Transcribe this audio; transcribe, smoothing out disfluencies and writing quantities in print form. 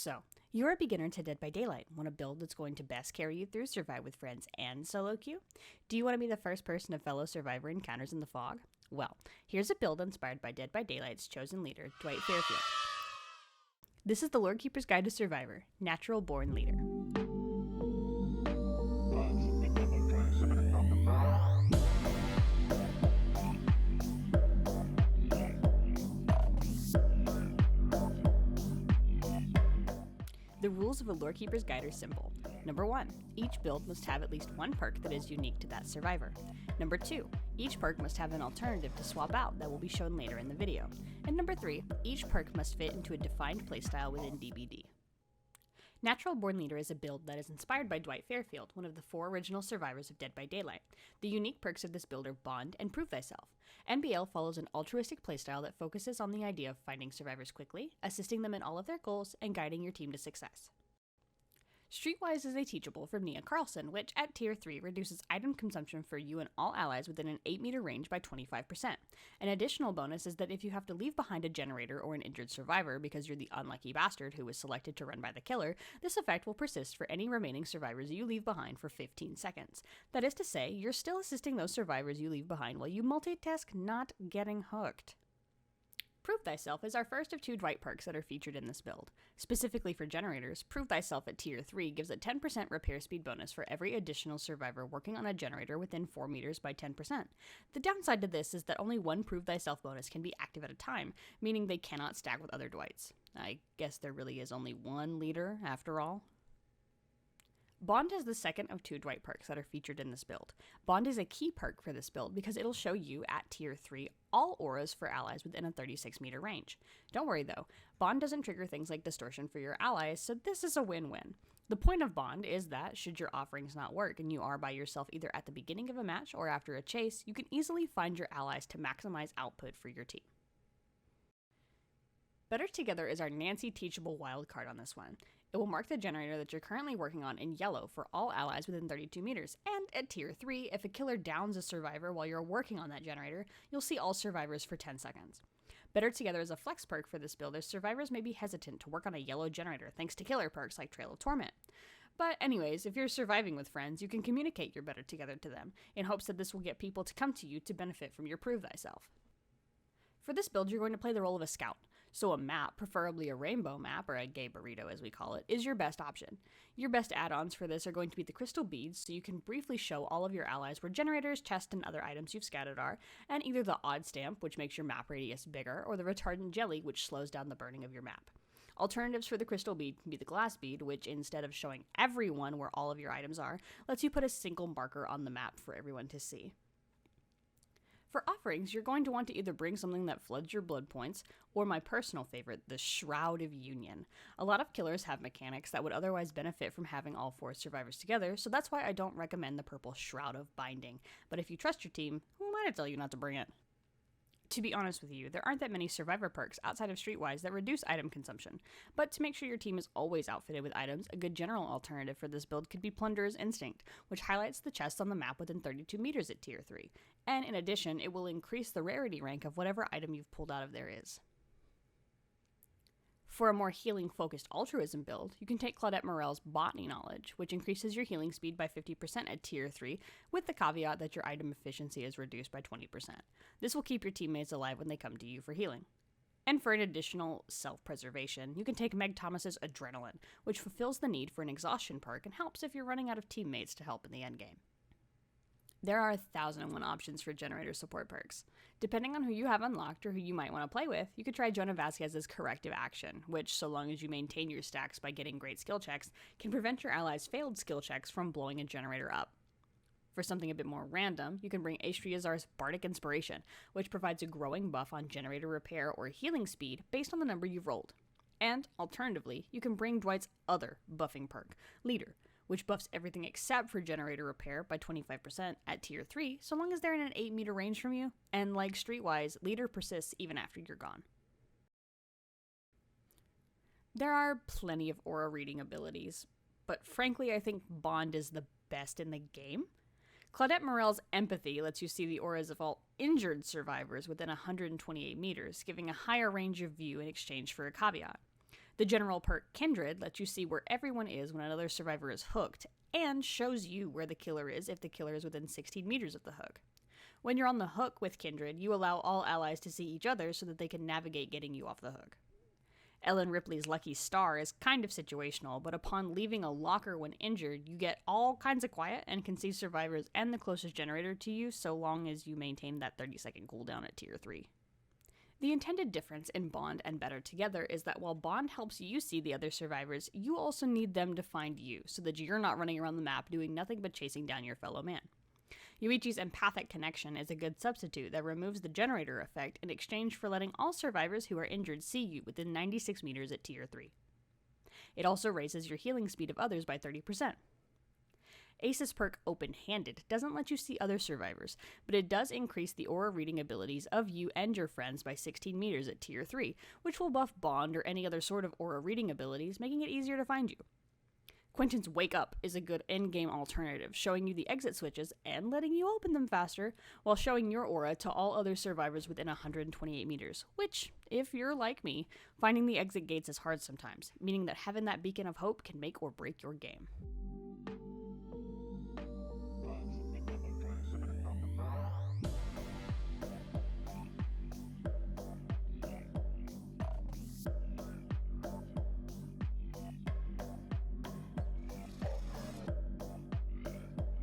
So, you're a beginner to Dead by Daylight. Want a build that's going to best carry you through Survive with Friends and solo queue? Do you want to be the first person a fellow survivor encounters in the fog? Well, here's a build inspired by Dead by Daylight's chosen leader, Dwight Fairfield. This is the Lorekeeper's Guide to Survivor, Natural Born Leader. The rules of a Lorekeeper's Guide are simple. Number 1, each build must have at least one perk that is unique to that survivor. Number 2, each perk must have an alternative to swap out that will be shown later in the video. And number 3, each perk must fit into a defined playstyle within DBD. Natural Born Leader is a build that is inspired by Dwight Fairfield, one of the 4 original survivors of Dead by Daylight. The unique perks of this build are Bond and Prove Thyself. NBL follows an altruistic playstyle that focuses on the idea of finding survivors quickly, assisting them in all of their goals, and guiding your team to success. Streetwise is a teachable from Nia Carlson, which at tier 3 reduces item consumption for you and all allies within an 8-meter range by 25%. An additional bonus is that if you have to leave behind a generator or an injured survivor because you're the unlucky bastard who was selected to run by the killer, this effect will persist for any remaining survivors you leave behind for 15 seconds. That is to say, you're still assisting those survivors you leave behind while you multitask not getting hooked. Prove Thyself is our first of 2 Dwight perks that are featured in this build. Specifically for generators, Prove Thyself at tier 3 gives a 10% repair speed bonus for every additional survivor working on a generator within 4 meters by 10%. The downside to this is that only one Prove Thyself bonus can be active at a time, meaning they cannot stack with other Dwights. I guess there really is only one leader after all. Bond is the second of 2 Dwight perks that are featured in this build. Bond is a key perk for this build because it'll show you, at tier 3, all auras for allies within a 36-meter range. Don't worry though, Bond doesn't trigger things like distortion for your allies, so this is a win-win. The point of Bond is that, should your offerings not work and you are by yourself either at the beginning of a match or after a chase, you can easily find your allies to maximize output for your team. Better Together is our Nancy teachable wildcard on this one. It will mark the generator that you're currently working on in yellow for all allies within 32 meters, and at tier 3, if a killer downs a survivor while you're working on that generator, you'll see all survivors for 10 seconds. Better Together is a flex perk for this build as survivors may be hesitant to work on a yellow generator thanks to killer perks like Trail of Torment. But anyways, if you're surviving with friends, you can communicate your Better Together to them, in hopes that this will get people to come to you to benefit from your Prove Thyself. For this build, you're going to play the role of a scout, so a map, preferably a rainbow map, or a gay burrito as we call it, is your best option. Your best add-ons for this are going to be the crystal beads, so you can briefly show all of your allies where generators, chests, and other items you've scouted are, and either the odd stamp, which makes your map radius bigger, or the retardant jelly, which slows down the burning of your map. Alternatives for the crystal bead can be the glass bead, which instead of showing everyone where all of your items are, lets you put a single marker on the map for everyone to see. For offerings, you're going to want to either bring something that floods your blood points, or my personal favorite, the Shroud of Union. A lot of killers have mechanics that would otherwise benefit from having all 4 survivors together, so that's why I don't recommend the purple Shroud of Binding. But if you trust your team, who am I to tell you not to bring it? To be honest with you, there aren't that many survivor perks outside of Streetwise that reduce item consumption, but to make sure your team is always outfitted with items, a good general alternative for this build could be Plunderer's Instinct, which highlights the chests on the map within 32 meters at tier 3, and in addition, it will increase the rarity rank of whatever item you've pulled out of there is. For a more healing-focused altruism build, you can take Claudette Morel's Botany Knowledge, which increases your healing speed by 50% at tier 3, with the caveat that your item efficiency is reduced by 20%. This will keep your teammates alive when they come to you for healing. And for an additional self-preservation, you can take Meg Thomas's Adrenaline, which fulfills the need for an exhaustion perk and helps if you're running out of teammates to help in the endgame. There are 1,001 options for generator support perks. Depending on who you have unlocked or who you might want to play with, you could try Jonah Vasquez's Corrective Action, which, so long as you maintain your stacks by getting great skill checks, can prevent your allies' failed skill checks from blowing a generator up. For something a bit more random, you can bring Ashtriazar's Bardic Inspiration, which provides a growing buff on generator repair or healing speed based on the number you've rolled. And, alternatively, you can bring Dwight's other buffing perk, Leader, which buffs everything except for generator repair by 25% at tier 3, so long as they're in an 8-meter range from you, and like Streetwise, Leader persists even after you're gone. There are plenty of aura reading abilities, but frankly I think Bond is the best in the game. Claudette Morel's Empathy lets you see the auras of all injured survivors within 128 meters, giving a higher range of view in exchange for a caveat. The general perk Kindred lets you see where everyone is when another survivor is hooked, and shows you where the killer is if the killer is within 16 meters of the hook. When you're on the hook with Kindred, you allow all allies to see each other so that they can navigate getting you off the hook. Ellen Ripley's Lucky Star is kind of situational, but upon leaving a locker when injured, you get all kinds of quiet and can see survivors and the closest generator to you so long as you maintain that 30-second cooldown at Tier 3. The intended difference in Bond and Better Together is that while Bond helps you see the other survivors, you also need them to find you so that you're not running around the map doing nothing but chasing down your fellow man. Yuichi's empathic connection is a good substitute that removes the generator effect in exchange for letting all survivors who are injured see you within 96 meters at Tier 3. It also raises your healing speed of others by 30%. Ace's perk Open-Handed doesn't let you see other survivors, but it does increase the aura reading abilities of you and your friends by 16 meters at Tier 3, which will buff Bond or any other sort of aura reading abilities, making it easier to find you. Quentin's Wake Up is a good in-game alternative, showing you the exit switches and letting you open them faster, while showing your aura to all other survivors within 128 meters, which, if you're like me, finding the exit gates is hard sometimes, meaning that having that beacon of hope can make or break your game.